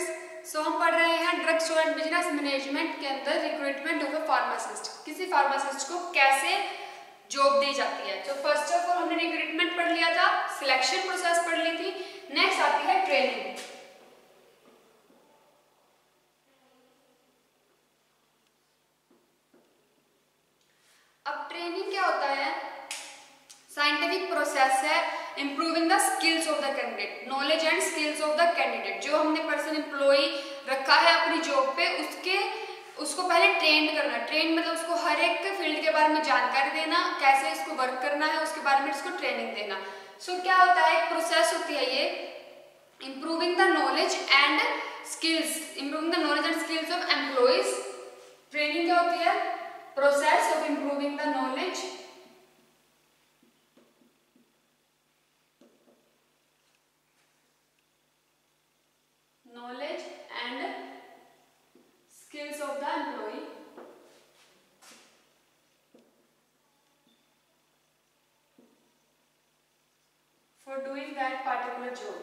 Students, सो हम पढ़ रहे हैं drug store and business management के अंदर रिक्रूटमेंट ऑफ अ फार्मासिस्ट। किसी फार्मासिस्ट को कैसे जॉब दी जाती है। तो फर्स्ट ऑफ ऑल हमने रिक्रूटमेंट पढ़ लिया था, सिलेक्शन प्रोसेस पढ़ ली थी। नेक्स्ट आती है ट्रेनिंग। अब ट्रेनिंग क्या होता है? साइंटिफिक प्रोसेस है improving the skills of the candidate, knowledge and skills of the candidate. जो हमने पर्सन एम्प्लॉय रखा है अपनी जॉब पे, उसको पहले ट्रेन करना। ट्रेन मतलब उसको हर एक फील्ड के बारे में जानकारी देना, कैसे इसको वर्क करना है उसके बारे में इसको ट्रेनिंग देना। सो क्या होता है, एक प्रोसेस होती है ये improving the knowledge and skills, improving the knowledge and skills of employees. Training क्या होती है? Process of improving the knowledge and skills of the employee for doing that particular job.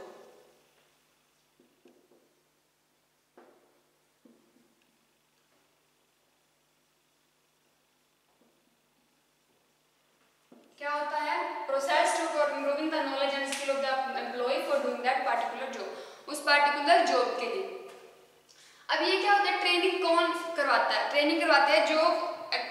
क्या होता है? Process for improving the knowledge and skill of the employee for doing that particular job, उस particular job के लिए। अब ये क्या होता है? ट्रेनिंग कौन करवाता है? ट्रेनिंग करवाते हैं जो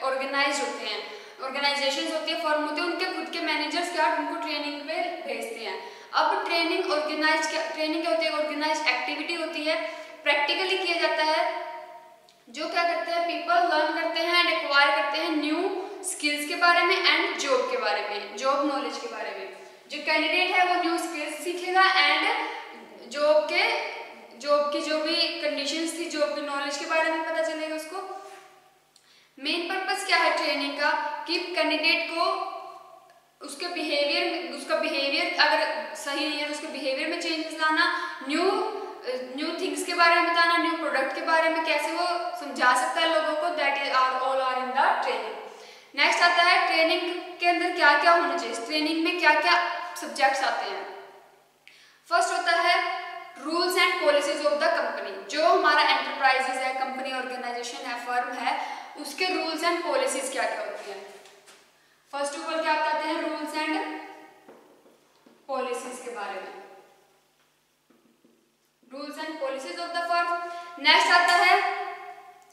ऑर्गेनाइज होते हैं, ऑर्गेनाइजेशंस होती है, फर्म होते हैं, उनके खुद के मैनेजर्स क्या उनको ट्रेनिंग पे भेजते हैं। अब ट्रेनिंग ऑर्गेनाइज ट्रेनिंग क्या होती है? ऑर्गेनाइज एक्टिविटी होती है, प्रैक्टिकली किया जाता है। जो क्या करते हैं, पीपल लर्न करते हैं एंड एक्वायर करते हैं न्यू स्किल्स के बारे में एंड जॉब के बारे में, जॉब नॉलेज के बारे में। जो कैंडिडेट है वो न्यू स्किल्स सीखेगा एंड जॉब की जो भी कंडीशंस थी, जॉब की नॉलेज के बारे में पता चलेगा उसको। मेन पर्पस क्या है ट्रेनिंग का? कि कैंडिडेट को उसका बिहेवियर अगर सही नहीं है तो उसके बिहेवियर में चेंजेस लाना, न्यू थिंग्स के बारे में बताना, न्यू प्रोडक्ट के बारे में कैसे वो समझा सकता है लोगों को। That is all are in the training. Next आता है ट्रेनिंग के अंदर क्या क्या होना चाहिए, ट्रेनिंग में क्या क्या सब्जेक्ट्स आते हैं। फर्स्ट होता है rules and policies of the company. जो हमारा एंटरप्राइजेस है, कंपनी, ऑर्गेनाइजेशन है, फर्म है, उसके रूल्स एंड पॉलिसीज क्या क्या होती है। फर्स्ट ऑफ ऑल क्या बताते हैं? रूल्स एंड पॉलिसीज के बारे में, rules and policies of the firm. Next आता है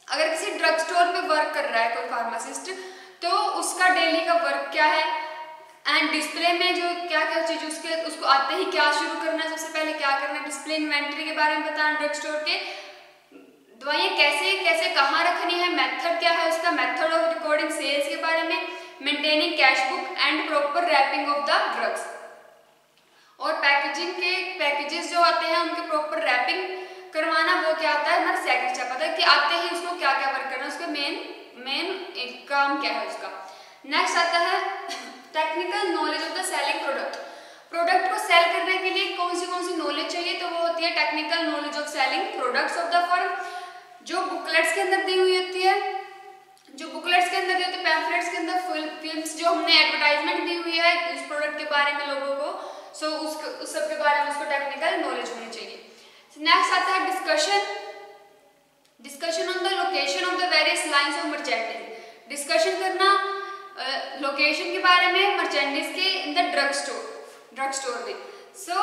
अगर किसी ड्रग स्टोर पे वर्क कर रहा है कोई फार्मासिस्ट, तो उसका डेली का वर्क क्या है एंड डिस्प्ले में जो क्या क्या चीज उसको आते ही क्या शुरू करना है, सबसे पहले क्या करना है, डिस्प्ले इन्वेंटरी के बारे में बताना, ड्रग स्टोर के दवाइयाँ कैसे कहाँ रखनी है, मेथड क्या है उसका, मेथड ऑफ रिकॉर्डिंग सेल्स के बारे में, maintaining cash book and proper wrapping of the drugs. और पैकेजिंग के पैकेजेस जो आते हैं उनके प्रॉपर रैपिंग करवाना, वो क्या आता है? हमारा सेकंड स्टेप आता है कि आते ही उसको क्या क्या वर्क करना है, उसका मेन काम क्या है उसका। नेक्स्ट आता है technical knowledge of the selling product. Product को सेल करने के लिए कौन सी नॉलेज चाहिए, तो वो होती है technical knowledge of selling products of the firm. जो बुकलेट्स के अंदर दी हुई होती है, पैम्फलेट्स के अंदर फिल्म्स जो हमने एडवर्टाइजमेंट दी हुई है उस प्रोडक्ट के बारे में लोगों को, सो उस सब के बारे में उसको टेक्निकल नॉलेज होनी चाहिए। नेक्स्ट आता है discussion on the location of the various lines of merchandise. Discussion करना लोकेशन के बारे में मर्चेंडाइज के इन द ड्रग स्टोर में। सो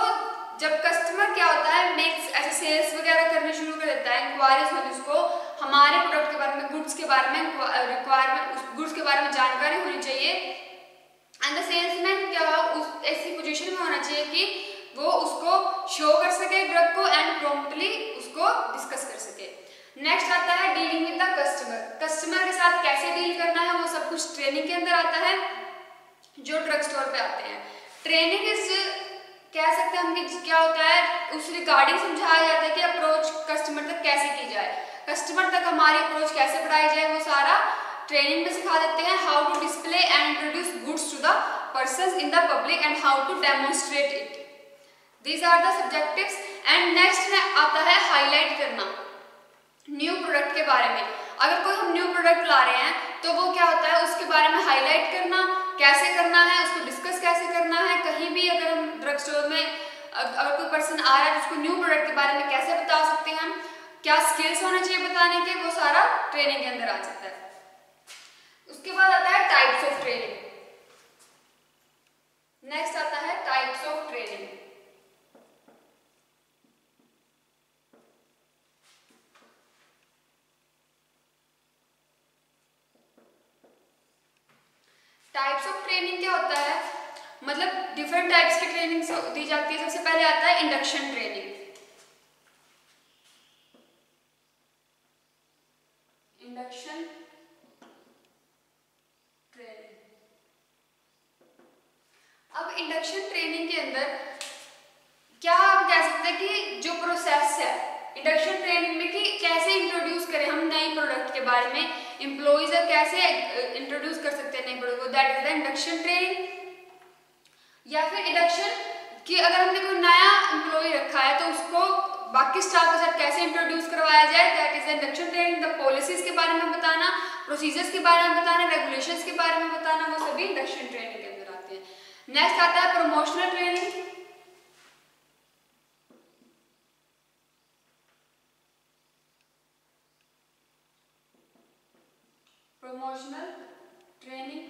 जब कस्टमर क्या होता है मेक्स ऐसे सेल्स वगैरह करने शुरू कर देता है, इंक्वायरीज होती है, उसको हमारे प्रोडक्ट के बारे में, गुड्स के बारे में रिक्वायरमेंट, गुड्स के बारे में जानकारी होनी चाहिए। एंड द सेल्समैन क्या उस ऐसी पोजीशन में होना चाहिए कि वो उसको शो कर सके ड्रग को एंड प्रॉम्प्टली उसको डिस्कस कर सके। नेक्स्ट आता है डीलिंग विद द कस्टमर के साथ कैसे डील करना है, वो सब कुछ ट्रेनिंग के अंदर आता है जो ड्रग स्टोर पे आते हैं। ट्रेनिंग इज कह सकते हैं हम कि क्या होता है, उस रिगार्डिंग समझाया जाता है कि अप्रोच कस्टमर तक कैसे की जाए, कस्टमर तक हमारी अप्रोच कैसे बढ़ाई जाए, वो सारा ट्रेनिंग में सिखा देते हैं। How to display and introduce goods to the persons in the public and how to demonstrate it, these are the subjectives. And next में आता है हाईलाइट करना न्यू प्रोडक्ट के बारे में। अगर कोई हम न्यू प्रोडक्ट ला रहे हैं तो वो क्या होता है उसके बारे में हाईलाइट करना, कैसे करना है, उसको डिस्कस कैसे करना है। कहीं भी अगर हम ड्रग स्टोर में अगर कोई पर्सन आ रहा है तो उसको न्यू प्रोडक्ट के बारे में कैसे बता सकते हैं हम, क्या स्किल्स होना चाहिए बताने के, वो सारा ट्रेनिंग के अंदर आ जाता है। उसके बाद आता है टाइप्स ऑफ ट्रेनिंग। नेक्स्ट आता है types of training. Types of training क्या होता है, मतलब डिफरेंट टाइप्स की ट्रेनिंग दी जाती है। सबसे पहले आता है इंडक्शन ट्रेनिंग। Induction training. अब इंडक्शन ट्रेनिंग के अंदर क्या आप कह सकते हैं कि जो प्रोसेस है इंडक्शन ट्रेनिंग में कि कैसे इंट्रोड्यूस करें हम नई प्रोडक्ट के बारे में, एम्प्लॉइज कैसे इंट्रोड्यूस कर सकते हैं नई प्रोडक्ट को, that is the induction training. या फिर इंडक्शन कि अगर हमने कोई नया एम्प्लॉय रखा है तो उसको बाकी स्टाफ के साथ कैसे इंट्रोड्यूस करवाया जाए, that is the induction training. The policies के बारे में बताना, प्रोसीजर्स के बारे में बताना, रेगुलेशंस के बारे में बताना, वो सभी इंडक्शन ट्रेनिंग के अंदर आते हैं। नेक्स्ट आता है promotional training. Promotional training.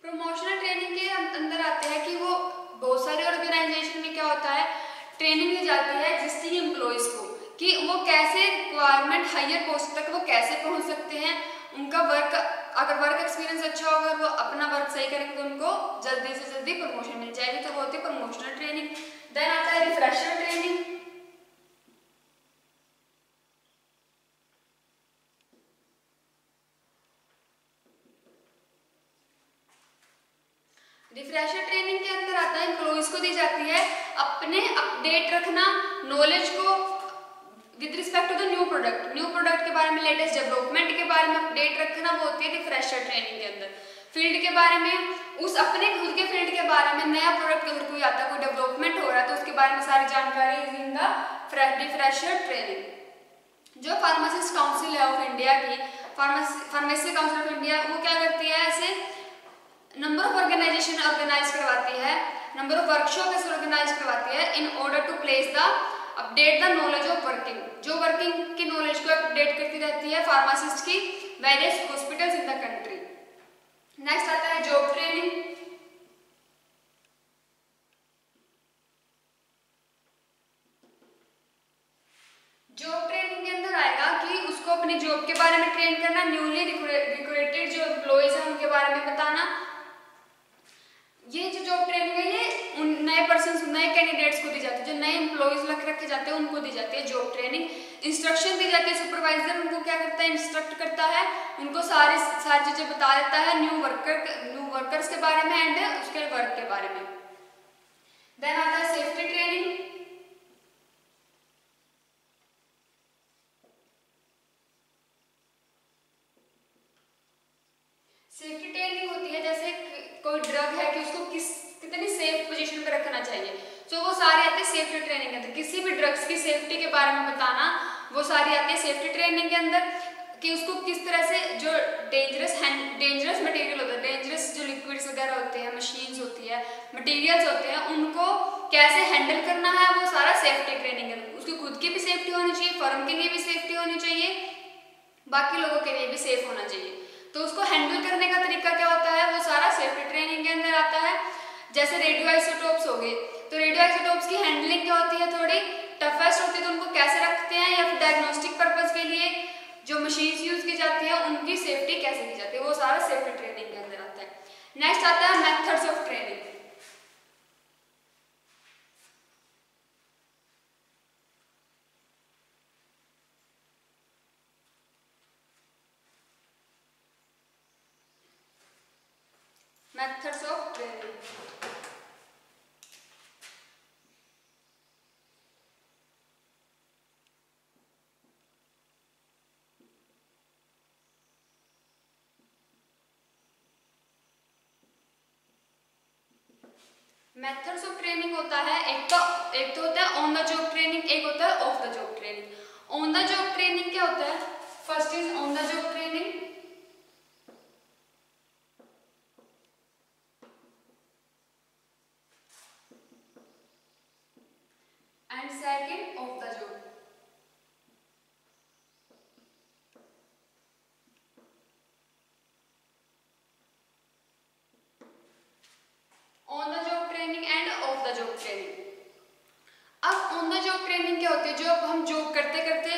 Promotional training के अंदर आते हैं कि वो बहुत सारे ऑर्गेनाइजेशन में क्या होता है, ट्रेनिंग दी जाती है एग्जिस्टिंग एम्प्लॉइज को कि वो कैसे गवर्नमेंट हायर पोस्ट तक वो कैसे पहुंच सकते हैं। उनका वर्क, अगर वर्क एक्सपीरियंस अच्छा होगा, वो अपना वर्क सही करेंगे तो उनको जल्दी से जल्दी प्रमोशन मिल जाएगी, तो वो होती है प्रमोशनल ट्रेनिंग। देन आता है रिफ्रेशर ट्रेनिंग। रिफ्रेशर ट्रेनिंग के अंदर आता है एम्प्लॉइज को दी जाती है अपने अपडेट रखना नॉलेज को with respect to the new product के बारे में, लेटेस्ट डेवलपमेंट के बारे में अपडेट रखना, वो होती है रिफ्रेशर ट्रेनिंग के अंदर। फील्ड के बारे में, उस अपने खुद के फील्ड के बारे में, नया प्रोडक्ट अगर कोई आता है, कोई डेवलपमेंट हो रहा है तो उसके बारे में सारी जानकारी is in the refresher training. जो फार्मासिस्ट काउंसिल है ऑफ इंडिया की, फार्मेसी काउंसिल ऑफ इंडिया, वो क्या करती है, ऐसे नंबर ऑफ ऑर्गेनाइजेशन ऑर्गेनाइज करवाती है, नंबर ऑफ वर्कशॉप ऐसे ऑर्गेनाइज करवाती है in order to place the update the knowledge of working. जो वर्किंग की नॉलेज को अपडेट करती रहती है फार्मासिस्ट की various hospitals in the country. Next आता है जॉब ट्रेनिंग। जॉब ट्रेनिंग के अंदर आएगा कि उसको अपनी जॉब के बारे में ट्रेन करना, न्यूली रिक्रूटेड जो एम्प्लॉइज हैं उनके बारे में बताना। ये जो जॉब ट्रेनिंग है ये उन नए पर्सन, नए कैंडिडेट्स को दी जाती है, जो नए एम्प्लॉइज रखे जाते हैं उनको दी जाती है जॉब ट्रेनिंग। इंस्ट्रक्शन दी जाती है, सुपरवाइजर उनको क्या करता है, इंस्ट्रक्ट करता है, उनको सारी चीजें बता देता है न्यू वर्कर्स के बारे में एंड उसके वर्क के बारे में। देन आता है सेफ्टी ट्रेनिंग। सेफ्टी ट्रेनिंग होती है जैसे कोई ड्रग है कि उसको कितनी सेफ पोजीशन पे रखना चाहिए, तो वो सारी आती है सेफ्टी ट्रेनिंग के अंदर। किसी भी ड्रग्स की सेफ्टी के बारे में बताना, वो सारी आती है सेफ्टी ट्रेनिंग के अंदर। कि उसको किस तरह से जो डेंजरस मटेरियल होता है, डेंजरस जो लिक्विड्स वगैरह होते हैं, मशीन्स होती है, मटेरियल्स होते हैं, उनको कैसे हैंडल करना है, वो सारा सेफ्टी ट्रेनिंग है। उसकी खुद की भी सेफ्टी होनी चाहिए, फर्म के लिए भी सेफ्टी होनी चाहिए, बाकी लोगों के लिए भी सेफ होना चाहिए। तो उसको हैंडल करने का तरीका क्या होता है, वो सारा सेफ्टी ट्रेनिंग के अंदर आता है। जैसे रेडियो आइसोटोप्स हो गए, तो रेडियो आइसोटोप्स की हैंडलिंग क्या होती है, थोड़ी टफेस्ट होती है, तो उनको कैसे रखते हैं, या फिर डायग्नोस्टिक पर्पज के लिए जो मशीन्स यूज की जाती है उनकी सेफ्टी कैसे की जाती है, वो सारा सेफ्टी ट्रेनिंग के अंदर आता है। नेक्स्ट आता है methods of training. Methods of training. Methods of training होता है एक तो होता है ऑन द जॉब ट्रेनिंग, एक होता है of the job training. On the job training क्या होता है, first is on the job training. and second of the job. On the job training and off the job training. अब on the job training क्या होती है? जो हम job करते करते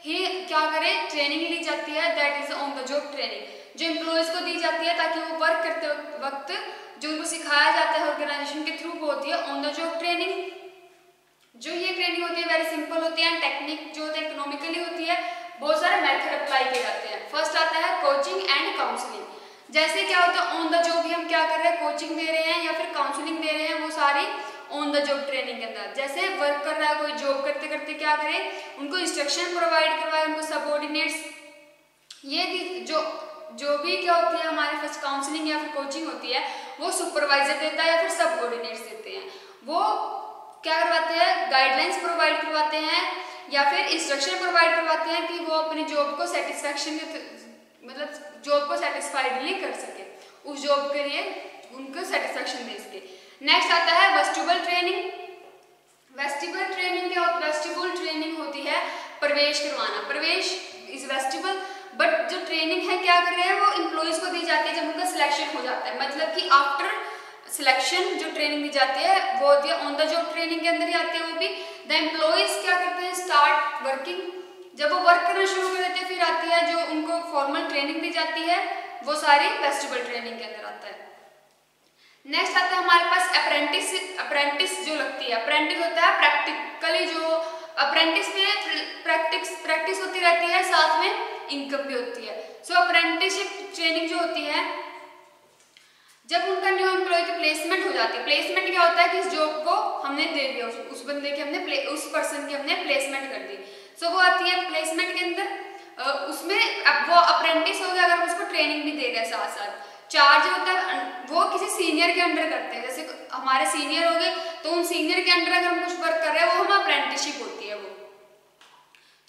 ही क्या करें, ट्रेनिंग ली जाती है, that is on the job training. जो एम्प्लॉयज को दी जाती है ताकि वो वर्क करते वक्त जो उनको सिखाया जाता है ऑर्गेनाइजेशन के थ्रू, वो होती है ऑन द जॉब ट्रेनिंग। जो ये ट्रेनिंग होती है वेरी सिंपल होती है, टेक्निक जो होती है इकोनॉमिकली होती है, बहुत सारे मेथड अप्लाई किए जाते हैं। फर्स्ट आता है कोचिंग एंड काउंसलिंग। जैसे क्या होता है ऑन द जॉब ही हम क्या कर रहे हैं, कोचिंग दे रहे हैं या फिर काउंसलिंग दे रहे हैं, वो सारी ऑन द जॉब ट्रेनिंग के अंदर। जैसे वर्क कर रहा है कोई, जॉब करते करते क्या करे, उनको इंस्ट्रक्शन प्रोवाइड करवाए, उनको सबऑर्डिनेट्स, ये जो भी क्या होती है हमारे फर्स्ट काउंसलिंग या फिर कोचिंग होती है, वो सुपरवाइजर देता है या फिर सबऑर्डिनेट्स देते हैं। वो क्या करवाते हैं, गाइडलाइंस प्रोवाइड करवाते हैं या फिर इंस्ट्रक्शन प्रोवाइड करवाते हैं कि वो अपनी जॉब को सेटिस्फैक्शन मतलब जॉब को सेटिस्फाइडली कर सके, उस जॉब के लिए उनको सेटिस्फैक्शन दे सके। नेक्स्ट आता है वेस्टिबुलर ट्रेनिंग। वेस्टिबुलर ट्रेनिंग क्या होती है? वेस्टिबुलर ट्रेनिंग होती है प्रवेश करवाना। प्रवेश इज वेस्टिबल, बट जो ट्रेनिंग है क्या कर रहे हैं, वो एम्प्लॉयज को दी जाती है जब उनका सिलेक्शन हो जाता है, मतलब कि आफ्टर सिलेक्शन जो ट्रेनिंग दी जाती है वो होती है ऑन द जॉब ट्रेनिंग के अंदर ही आती है। वो भी द एम्प्लॉयज क्या करते हैं, स्टार्ट वर्किंग, जब वो वर्क करना शुरू कर देते हैं फिर आती है जो उनको फॉर्मल ट्रेनिंग दी जाती है, वो सारी वेस्टिबुलर ट्रेनिंग के अंदर आता है। नेक्स्ट आता है हमारे पास अप्रेंटिस। अप्रेंटिस जो लगती है, अप्रेंटिस होता है प्रैक्टिकली, जो अप्रेंटिस में प्रैक्टिस होती रहती है, साथ में इनकम भी होती है। सो अप्रेंटिसशिप ट्रेनिंग जो होती है, जब उनका न्यू एम्प्लॉय की प्लेसमेंट हो जाती है। प्लेसमेंट क्या होता है कि इस जॉब को हमने दे दिया, उस बंदे की हमने उस पर्सन की हमने प्लेसमेंट कर दी। सो वो आती है प्लेसमेंट के अंदर, उसमें अब वो अप्रेंटिस हो गया, अगर उसको ट्रेनिंग भी दे रहे हैं साथ साथ। चार्ज होता है वो किसी सीनियर के अंडर करते हैं, जैसे हमारे सीनियर हो गए तो उन सीनियर के अंडर अगर हम कुछ वर्क कर रहे हैं, वो हम अप्रेंटिसशिप होती है वो।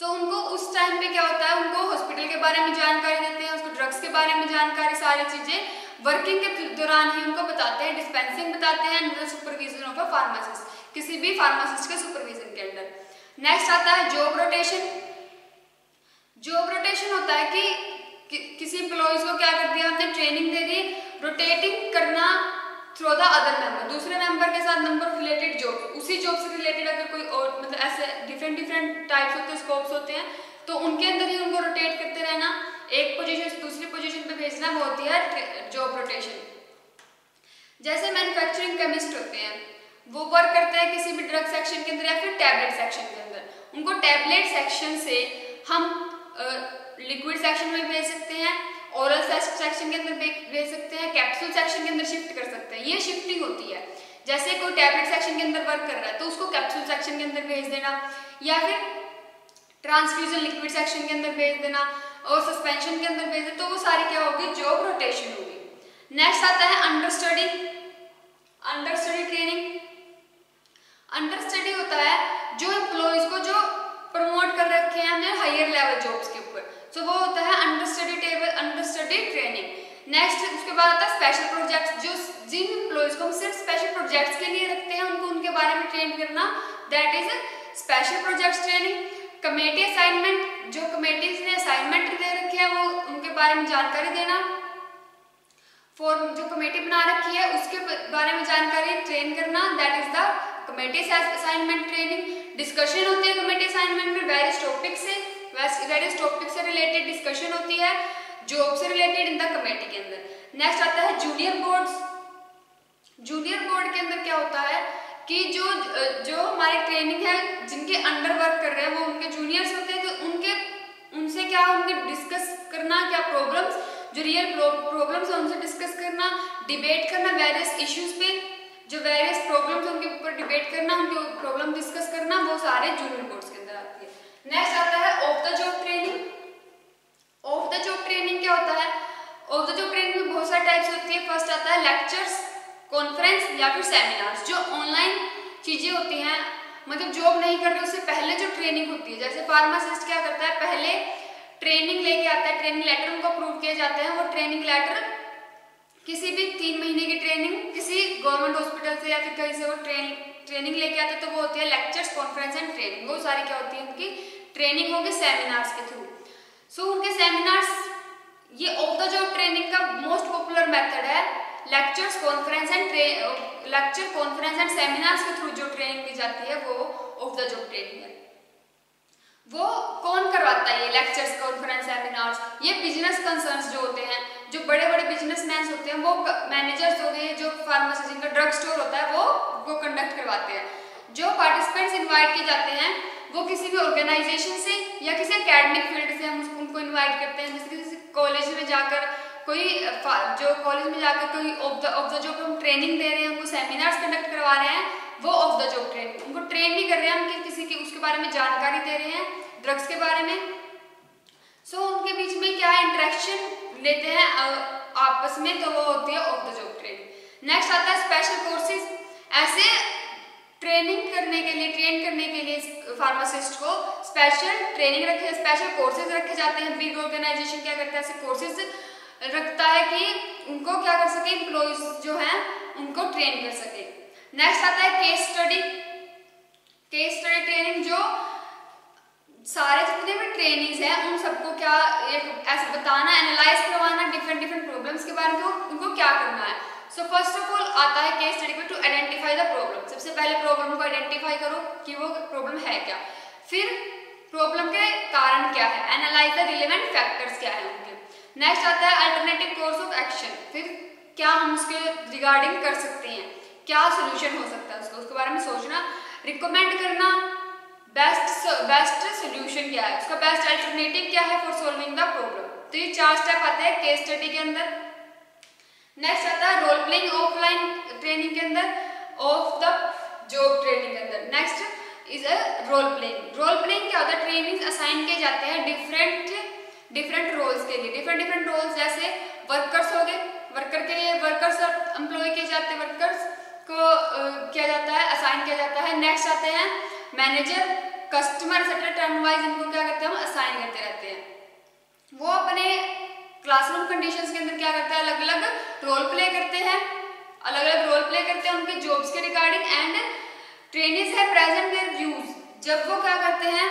तो उनको उस टाइम पे क्या होता है, उनको हॉस्पिटल के बारे में जानकारी देते हैं, उसको ड्रग्स के बारे में जानकारी, सारी चीजें वर्किंग के दौरान ही उनको बताते हैं, डिस्पेंसिंग बताते हैं under supervision of a pharmacist, किसी भी फार्मासिस्ट के सुपरविजन के अंडर। नेक्स्ट आता है जॉब रोटेशन। जॉब रोटेशन होता है कि किसी एम्प्लॉयज को क्या कर दिया हमने, ट्रेनिंग दे दी, रोटेटिंग करना थ्रू द अदर मेंबर, दूसरे मेंबर के साथ नंबर ऑफ रिलेटेड जॉब, उसी जॉब से रिलेटेड अगर कोई और मतलब ऐसे डिफरेंट टाइप्स होते हैं, स्कोप्स होते हैं, तो उनके अंदर ही उनको रोटेट करते रहना, एक पोजीशन से दूसरी पोजीशन पे भेजना, वो होती है जॉब रोटेशन। जैसे मैन्युफैक्चरिंग केमिस्ट होते हैं, वो वर्क करते हैं किसी भी ड्रग सेक्शन के अंदर या फिर टैबलेट सेक्शन के अंदर, उनको टैबलेट सेक्शन से हम लिक्विड सेक्शन में भेज सकते हैं, ओरल सेक्शन के अंदर भेज सकते हैं, कैप्सूल सेक्शन के अंदर शिफ्ट कर सकते हैं, ये शिफ्टिंग होती है। जैसे कोई टैबलेट सेक्शन के अंदर वर्क कर रहा है तो उसको कैप्सूल सेक्शन के अंदर भेज देना, या फिर ट्रांसफ्यूजन लिक्विड सेक्शन के अंदर भेज देना और सस्पेंशन के अंदर भेज देना, तो वो सारी क्या होगी, जॉब रोटेशन होगी। नेक्स्ट आता है under study. Under study training. Under study होता है जो एम्प्लॉयज को जो प्रमोट कर रखे हैं हमने हायर लेवल जॉब्स के ऊपर, तो वो होता है अंडर स्टडी ट्रेनिंग। नेक्स्ट उसके बाद आता है स्पेशल प्रोजेक्ट्स, जो जिन एम्प्लॉयज को हम सिर्फ स्पेशल प्रोजेक्ट्स के लिए रखते हैं उनको उनके बारे में ट्रेन करना, that is special projects training. Committee assignment, जो कमेटीज ने असाइनमेंट दे रखे हैं वो उनके बारे में जानकारी देना, जो कमेटी बना रखी है उसके बारे में जानकारी ट्रेन करना, that is the committee assignment training. Discussion होती है कमेटी असाइनमेंट में, वेरियस टॉपिक से रिलेटेड डिस्कशन होती है, जॉब से रिलेटेड इन द कमेटी के अंदर। नेक्स्ट आता है जूनियर बोर्ड्स। जूनियर बोर्ड के अंदर क्या होता है कि जो हमारी ट्रेनिंग है, जिनके अंडर वर्क कर रहे हैं वो उनके जूनियर्स होते हैं, तो उनसे क्या उनके डिस्कस करना, क्या प्रॉब्लम्स, जो रियल प्रॉब्लम्स है उनसे डिस्कस करना, डिबेट करना वेरियस इश्यूज पे, जो वेरियस प्रॉब्लम्स उनके ऊपर डिबेट करना, उनके प्रॉब्लम डिस्कस करना, वो सारे जूनियर बोर्ड्स के अंदर आती है। नेक्स्ट आता है of the job training. Of the job training क्या होता है, ऑफ द जॉब ट्रेनिंग में बहुत सारे टाइप्स होती है। फर्स्ट आता है लेक्चर्स, कॉन्फ्रेंस या फिर सेमिनार्स, जो ऑनलाइन चीजें होती हैं, मतलब जॉब नहीं कर रहे उससे पहले जो ट्रेनिंग होती है। जैसे फार्मासिस्ट क्या करता है, पहले ट्रेनिंग लेके आता है, ट्रेनिंग लेटर उनको अप्रूव किए जाते हैं, वो ट्रेनिंग लेटर किसी भी 3 महीने की ट्रेनिंग किसी गवर्नमेंट हॉस्पिटल से या फिर कहीं से वो ट्रेनिंग लेके आते हैं तो वो होती है लेक्चर्स, कॉन्फ्रेंस एंड ट्रेनिंग। वो सारी क्या होती है उनकी ट्रेनिंग होगी सेमिनार्स के थ्रू। सो उनके सेमिनार्स, ये ऑफ द जॉब ट्रेनिंग का मोस्ट पॉपुलर मेथड है। लेक्चर्स, कॉन्फ्रेंस एंड सेमिनार्स के थ्रू जो ट्रेनिंग दी जाती है वो ऑफ द जॉब ट्रेनिंग है। वो कौन करवाता है ये लेक्चर्स, कॉन्फ्रेंस, सेमिनार्स? ये बिजनेस कंसर्न्स जो होते हैं, जो बड़े बड़े बिजनेसमैन होते हैं, वो मैनेजर्स हो गए, जो फार्मेसी जिनका ड्रग स्टोर होता है वो कंडक्ट करवाते हैं। जो पार्टिसिपेंट्स इनवाइट किए जाते हैं वो किसी भी ऑर्गेनाइजेशन से या किसी एकेडमिक फील्ड से हम उनको इनवाइट करते हैं। जैसे किसी कॉलेज में जाकर कोई ऑफ द जॉब हम ट्रेनिंग दे रहे हैं, उनको सेमिनार्स कंडक्ट करवा रहे हैं, वो ऑफ द जॉब ट्रेनिंग। उनको ट्रेन भी कर रहे हैं हम, किसी की उसके बारे में जानकारी दे रहे हैं, ड्रग्स के बारे में। सो उनके बीच में क्या इंटरेक्शन लेते हैं आपस में, तो वो होती है of the job training. Next आता है स्पेशल कोर्सेज। ऐसे ट्रेन करने के लिए फार्मासिस्ट को स्पेशल कोर्सेज रखे जाते हैं। बिग ऑर्गेनाइजेशन क्या करता है, ऐसे कोर्सेज रखता है कि उनको क्या कर सके, एम्प्लॉइज जो हैं उनको ट्रेन कर सके। नेक्स्ट आता है केस स्टडी ट्रेनिंग। जो सारे जितने भी ट्रेनिंग्स हैं उन सबको क्या ऐसे बताना, एनालाइज करवाना डिफरेंट प्रॉब्लम्स के बारे में, उनको क्या करना है। सो फर्स्ट ऑफ ऑल आता है केस स्टडी में टू आइडेंटिफाई द प्रॉब्लम। सबसे पहले प्रॉब्लम को आइडेंटिफाई करो कि वो प्रॉब्लम है क्या, फिर प्रॉब्लम के कारण क्या है, एनालाइज द रिलेवेंट फैक्टर्स क्या है उनके। नेक्स्ट आता है अल्टरनेटिव कोर्स ऑफ एक्शन। फिर क्या हम उसके रिगार्डिंग कर सकते हैं, क्या सोल्यूशन हो सकता है उसके बारे में सोचना। रिकमेंड करना, बेस्ट सोल्यूशन क्या है, उसका बेस्ट अल्टरनेटिव क्या है फॉर सॉल्विंग द प्रॉब्लम। तो ये 4 स्टेप आते हैं केस स्टडी के अंदर। नेक्स्ट आता है रोल प्लेइंग ऑफलाइन ट्रेनिंग के अंदर, ऑफ द जॉब ट्रेनिंग के अंदर। Next is a role playing क्या होता है, ट्रेनिंग असाइन किए जाते हैं डिफरेंट रोल्स के लिए। डिफरेंट रोल्स जैसे वर्कर्स हो गए, वर्कर के लिए वर्कर्स एम्प्लॉय किए जाते हैं, वर्कर्स को किया जाता है, असाइन किया जाता है। नेक्स्ट आते हैं manager, customer, settle turn wise इनको क्या करते हैं, हम असाइन करते रहते हैं। वो अपने क्लासरूम कंडीशंस के अंदर क्या करते हैं, अलग अलग रोल प्ले करते हैं उनके जॉब्स के रिगार्डिंग। एंड ट्रेनिंग्स है प्रेजेंट देयर व्यूज। जब वो क्या करते हैं,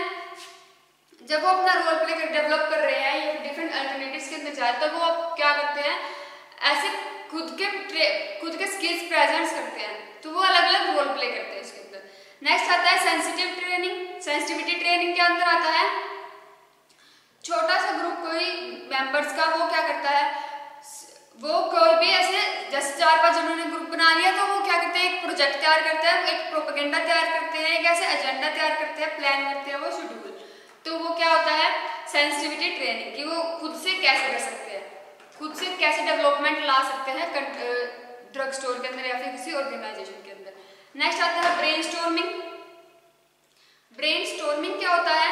जब वो अपना रोल प्ले डेवलप कर रहे हैं या डिफरेंट अल्टरनेटिव्स के अंदर जाए, तब वो क्या करते हैं, ऐसे खुद के स्किल्स प्रेजेंट करते हैं, तो वो अलग अलग रोल प्ले करते हैं इसके अंदर। नेक्स्ट आता है सेंसिटिविटी ट्रेनिंग के अंदर आता है छोटा सा ग्रुप कोई मेंबर्स का, वो क्या करता है, वो कोई भी ऐसे जैसे 4-5 जनों ने ग्रुप बना लिया, तो वो क्या करते हैं, एक प्रोजेक्ट तैयार करते हैं, एक प्रोपेगेंडा तैयार करते हैं, एक ऐसे एजेंडा तैयार करते हैं, प्लान करते हैं, वो शेड्यूल। तो वो क्या होता है सेंसिटिविटी ट्रेनिंग, कि वो खुद से कैसे कर सकते हैं, खुद से कैसे डेवलपमेंट ला सकते हैं ड्रग स्टोर के अंदर या फिर किसी ऑर्गेनाइजेशन के अंदर। नेक्स्ट आता है ब्रेनस्टॉर्मिंग क्या होता है,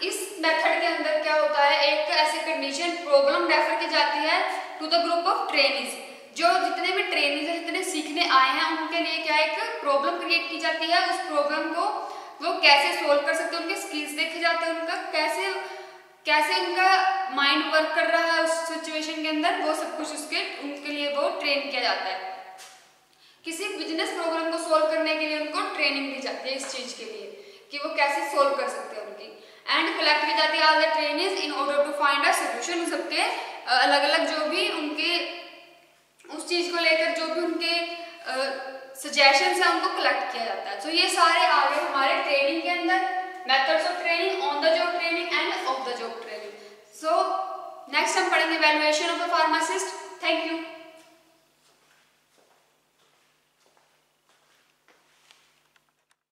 इस मेथड के अंदर क्या होता है, एक ऐसी कंडीशन प्रॉब्लम रेफर की जाती है to the group of trainees. जो जितने भी ट्रेनीज हैं, जितने सीखने आए हैं, उनके लिए क्या एक प्रॉब्लम क्रिएट की जाती है। उस प्रॉब्लम को वो कैसे सोल्व कर सकते हैं, उनके स्किल्स देखे जाते हैं, उनका कैसे उनका माइंड वर्क कर रहा है उस सिचुएशन के अंदर, वो सब कुछ उनके लिए वो ट्रेन किया जाता है। किसी बिजनेस प्रॉब्लम को सोल्व करने के लिए उनको ट्रेनिंग दी जाती है इस चीज के लिए, कि वो कैसे सोल्व कर सकते हैं उनकी। एंड कलेक्ट की जाती है all the trainings in order to find a solution. उन सबके अलग अलग जो भी उनके उस चीज को लेकर जो भी उनके सजेशंस है, उनको कलेक्ट किया जाता है। तो ये सारे आ गए हमारे ट्रेनिंग के अंदर, methods of training, on the job training end of the job training. So next हम पढ़ेंगे valuation of a pharmacist. Thank you.